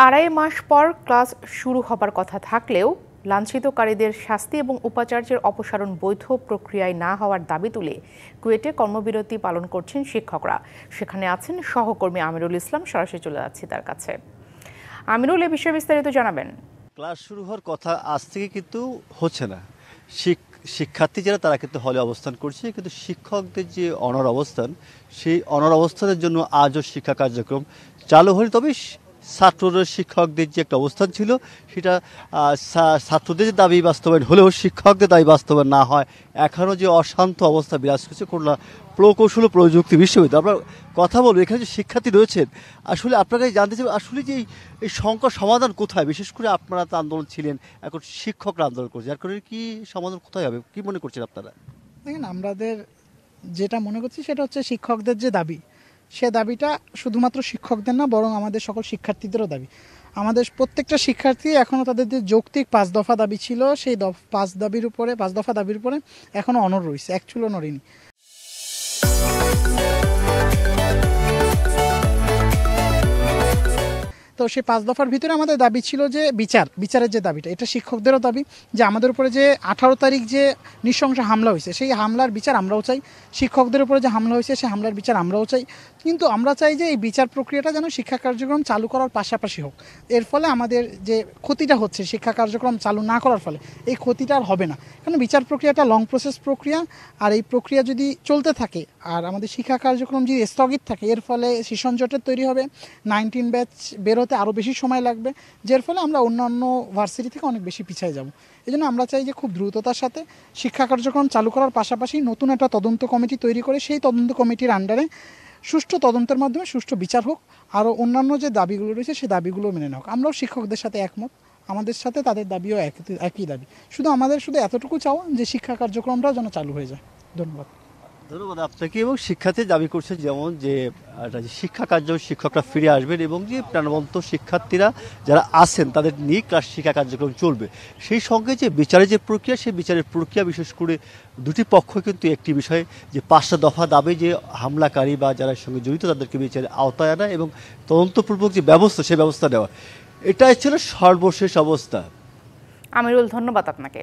আড়াই মাস পর ক্লাস শুরু হবার কথা থাকলেও লাঞ্ছিতকারীদের শাস্তি এবং উপাচার্যের অপসারণ বৈধ প্রক্রিয়ায় না হওয়ার দাবি তুলে কুয়েটে কর্মবিরতি পালন করছেন শিক্ষকরা। সেখানে আছেন সহকর্মী আমিরুল ইসলাম। সরাসরি চলে যাচ্ছি তার কাছে। আমিরুল, এ বিষয়ে বিস্তারিত জানাবেন। ক্লাস শুরু হওয়ার কথা আজ থেকে কিন্তু হচ্ছে না। শিক্ষার্থী যারা তারা কিন্তু হলে অবস্থান করছে, কিন্তু শিক্ষকদের যে অনড় অবস্থান, সেই অনড় অবস্থানের জন্য আজও শিক্ষা কার্যক্রম চালু হয়নি। তবে ছাত্রদের শিক্ষকদের যে একটা অবস্থান ছিল, সেটা ছাত্রদের যে দাবি বাস্তবায়ন হলেও শিক্ষকদের দাবি বাস্তবায়ন না হয় এখনও যে অশান্ত অবস্থা বিরাজ করছে খুলনা প্রকৌশল ও প্রযুক্তি বিশ্ববিদ্যালয়। আমরা কথা বলবো, এখানে যে শিক্ষার্থী রয়েছেন, আসলে আপনাকে জানতে চাই আসলে যে এই সংকট সমাধান কোথায়? বিশেষ করে আপনারা তো আন্দোলন ছিলেন, এখন শিক্ষকরা আন্দোলন করছে, যার কারণে কি সমাধান কোথায় হবে, কি মনে করছেন আপনারা? দেখেন, আমাদের যেটা মনে করছি সেটা হচ্ছে শিক্ষকদের যে দাবি, সে দাবিটা শুধুমাত্র শিক্ষকদের না, বরং আমাদের সকল শিক্ষার্থীদেরও দাবি। আমাদের প্রত্যেকটা শিক্ষার্থী এখনও তাদের যে যৌক্তিক 5 দফা দাবি ছিল, সেই 5 দফা দাবির উপরে এখনও অনড় রয়েছে, এক চুলও নড়েনি। তো সেই 5 দফার ভিতরে আমাদের দাবি ছিল যে বিচারের যে দাবিটা, এটা শিক্ষকদেরও দাবি যে আমাদের উপরে যে 18 তারিখ যে নৃশংস হামলা হয়েছে, সেই হামলার বিচার আমরাও চাই। শিক্ষকদের উপরে যে হামলা হয়েছে, সেই হামলার বিচার আমরাও চাই। কিন্তু আমরা চাই যে এই বিচার প্রক্রিয়াটা যেন শিক্ষা কার্যক্রম চালু করার পাশাপাশি হোক। এর ফলে আমাদের যে ক্ষতিটা হচ্ছে শিক্ষা কার্যক্রম চালু না করার ফলে, এই ক্ষতিটা আর হবে না। কারণ বিচার প্রক্রিয়াটা লং প্রসেস প্রক্রিয়া, আর এই প্রক্রিয়া যদি চলতে থাকে আর আমাদের শিক্ষা কার্যক্রম যদি স্থগিত থাকে, এর ফলে সেশন জটের তৈরি হবে, 19 ব্যাচ বেরোতে আরও বেশি সময় লাগবে, যার ফলে আমরা অন্যান্য ভার্সিটি থেকে অনেক বেশি পিছিয়ে যাব। এই জন্য আমরা চাই যে খুব দ্রুততার সাথে শিক্ষা কার্যক্রম চালু করার পাশাপাশি নতুন একটা তদন্ত কমিটি তৈরি করে সেই তদন্ত কমিটির আন্ডারে সুষ্ঠু তদন্তের মাধ্যমে সুষ্ঠু বিচার হোক, আরও অন্যান্য যে দাবিগুলো রয়েছে সেই দাবিগুলো মেনে নেওয়া হোক। আমরাও শিক্ষকদের সাথে একমত, আমাদের সাথে তাদের দাবিও একই দাবি। আমাদের এতটুকু চাওয়া যে শিক্ষা কার্যক্রমটা যেন চালু হয়ে যায়। ধন্যবাদ আপনাকে। এবং শিক্ষার্থী দাবি করছে যেমন যে শিক্ষা কার্যক্রম শিক্ষকরা ফিরে আসবেন এবং যে প্রাণবন্ত শিক্ষার্থীরা যারা আছেন তাদের নিয়ে ক্লাস শিক্ষা কার্যক্রম চলবে। সেই সঙ্গে যে বিচারের যে প্রক্রিয়া, সেই বিচারের প্রক্রিয়া বিশেষ করে দুটি পক্ষ কিন্তু একটি বিষয় যে 5টা দফা দাবি যে হামলাকারী বা যারা সঙ্গে জড়িত তাদেরকে বিচারের আওতায় আনা এবং তদন্তপূর্বক যে ব্যবস্থা, সেই ব্যবস্থা নেওয়া, এটাই ছিল সর্বশেষ অবস্থা। আমিরুল, ধন্যবাদ আপনাকে।